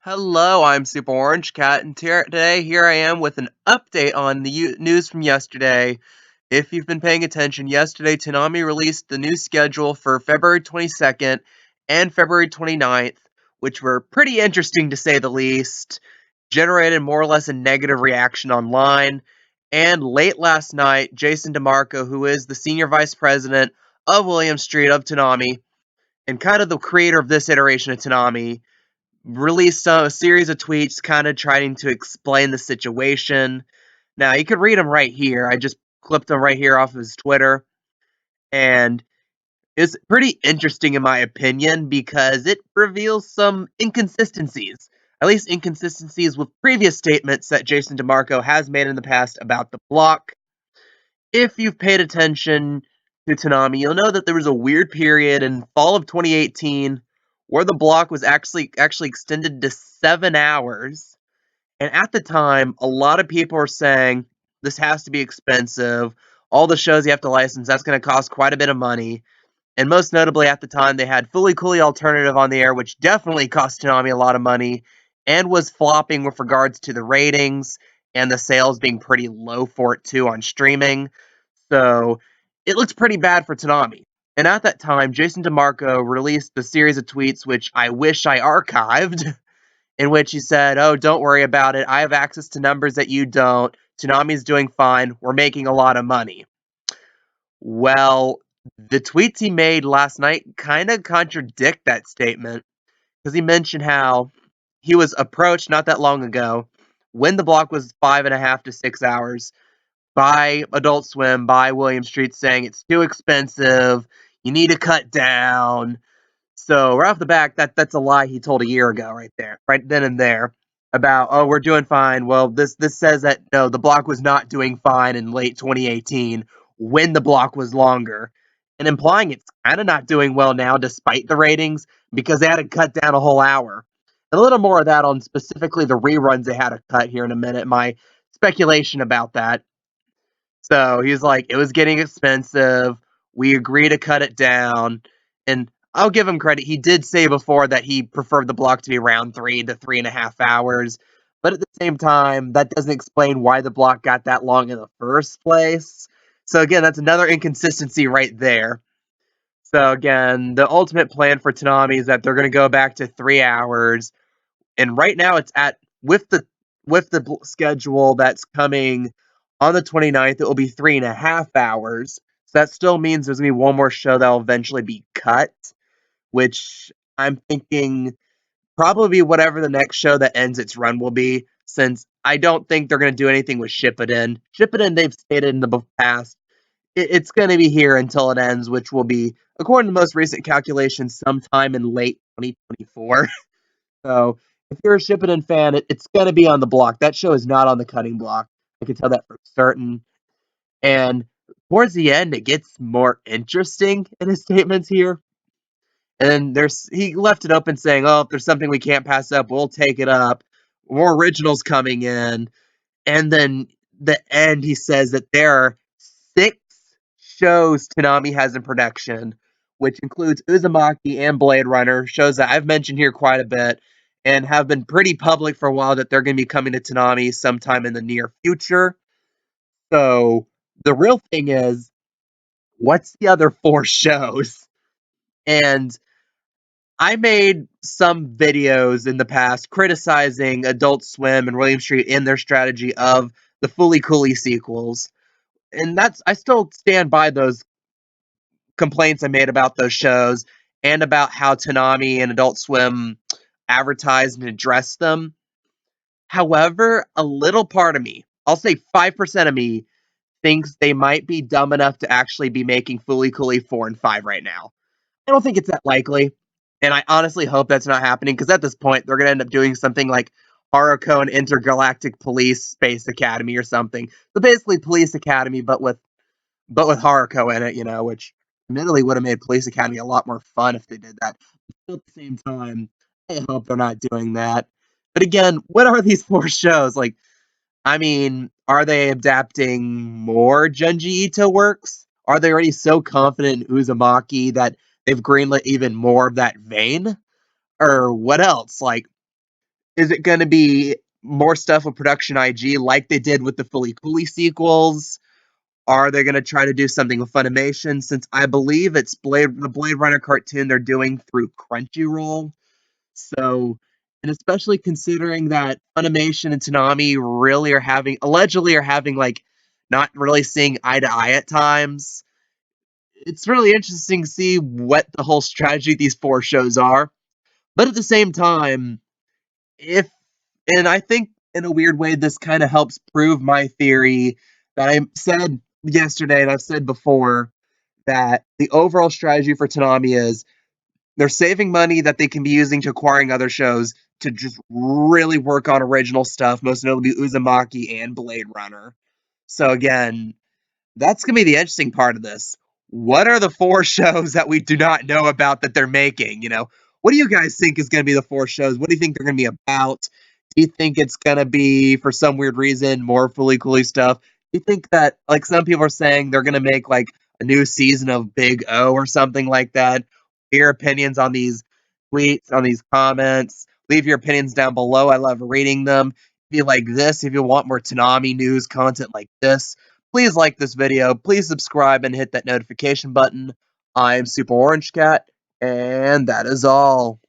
Hello, I'm Super Orange Cat, and here I am with an update on the news from yesterday. If you've been paying attention, yesterday Toonami released the new schedule for February 22nd and February 29th, which were pretty interesting to say the least, generated more or less a negative reaction online, and late last night, Jason DeMarco, who is the senior vice president of William Street of Toonami, and kind of the creator of this iteration of Toonami, released a series of tweets kind of trying to explain the situation. Now, you could read them right here. I just clipped them right here off of his Twitter. And it's pretty interesting, in my opinion, because it reveals some inconsistencies. At least inconsistencies with previous statements that Jason DeMarco has made in the past about the block. If you've paid attention to Toonami, you'll know that there was a weird period in fall of 2018 where the block was actually extended to 7 hours. And at the time, a lot of people were saying this has to be expensive. All the shows you have to license, that's going to cost quite a bit of money. And most notably at the time, they had Fully Cooley Alternative on the air, which definitely cost Toonami a lot of money and was flopping with regards to the ratings and the sales being pretty low for it too on streaming. So it looks pretty bad for Toonami. And at that time, Jason DeMarco released a series of tweets, which I wish I archived, in which he said, "Oh, don't worry about it. I have access to numbers that you don't. Toonami's doing fine. We're making a lot of money." Well, the tweets he made last night kind of contradict that statement because he mentioned how he was approached not that long ago when the block was 5.5 to 6 hours by Adult Swim, by William Street, saying it's too expensive, you need to cut down. So right off the back, that's a lie he told a year ago, right there, right then and there, about, oh, we're doing fine. Well, this says that no, the block was not doing fine in late 2018 when the block was longer, and implying it's kind of not doing well now despite the ratings because they had to cut down a whole hour. A little more of that on specifically the reruns they had to cut here in a minute. My speculation about that. So he's like, it was getting expensive. We agree to cut it down. And I'll give him credit. He did say before that he preferred the block to be around 3 to 3.5 hours. But at the same time, that doesn't explain why the block got that long in the first place. So again, that's another inconsistency right there. So again, the ultimate plan for Toonami is that they're going to go back to 3 hours. And right now it's at with the schedule that's coming on the 29th, it will be 3.5 hours. So that still means there's gonna be one more show that will eventually be cut, which I'm thinking probably whatever the next show that ends its run will be, since I don't think they're gonna do anything with Shippuden. Shippuden, they've stated in the past, it's gonna be here until it ends, which will be, according to the most recent calculations, sometime in late 2024. So if you're a Shippuden fan, it's going to be on the block. That show is not on the cutting block. I can tell that for certain. And towards the end, it gets more interesting in his statements here. And he left it open saying, "Oh, if there's something we can't pass up, we'll take it up. More originals coming in." And then the end, he says that there are 6 shows Toonami has in production, which includes Uzumaki and Blade Runner, shows that I've mentioned here quite a bit and have been pretty public for a while that they're going to be coming to Toonami sometime in the near future. So the real thing is, what's the other 4 shows? And I made some videos in the past criticizing Adult Swim and William Street in their strategy of the Fully Cooley sequels. And I still stand by those complaints I made about those shows and about how Toonami and Adult Swim advertised and addressed them. However, a little part of me, I'll say 5% of me, thinks they might be dumb enough to actually be making Fully Cooley 4 and 5 right now. I don't think it's that likely, and I honestly hope that's not happening, because at this point, they're going to end up doing something like Haruko and Intergalactic Police Space Academy or something. So basically Police Academy, but with Haruko in it, which admittedly would have made Police Academy a lot more fun if they did that. But at the same time, I hope they're not doing that. But again, what are these 4 shows? Like, I mean, are they adapting more Junji Ito works? Are they already so confident in Uzumaki that they've greenlit even more of that vein? Or what else? Like, Is it going to be more stuff with Production IG like they did with the Fully Cooley sequels? Are they going to try to do something with Funimation? Since I believe it's the Blade Runner cartoon they're doing through Crunchyroll. So, and especially considering that Funimation and Toonami allegedly are having like not really seeing eye to eye at times. It's really interesting to see what the whole strategy of these four shows are. But at the same time, if and I think in a weird way this kind of helps prove my theory that I said yesterday and I've said before that the overall strategy for Toonami is they're saving money that they can be using to acquiring other shows to just really work on original stuff, most notably Uzumaki and Blade Runner. So again, that's going to be the interesting part of this. What are the four shows that we do not know about that they're making? What do you guys think is going to be the four shows? What do you think they're going to be about? Do you think it's going to be, for some weird reason, more Fully Cooley stuff? Do you think that, like some people are saying, they're going to make like a new season of Big O or something like that? Your opinions on these tweets, on these comments. Leave your opinions down below. I love reading them. If you like this, if you want more Toonami news content like this, please like this video, please subscribe and hit that notification button. I'm Super Orange Cat, and that is all.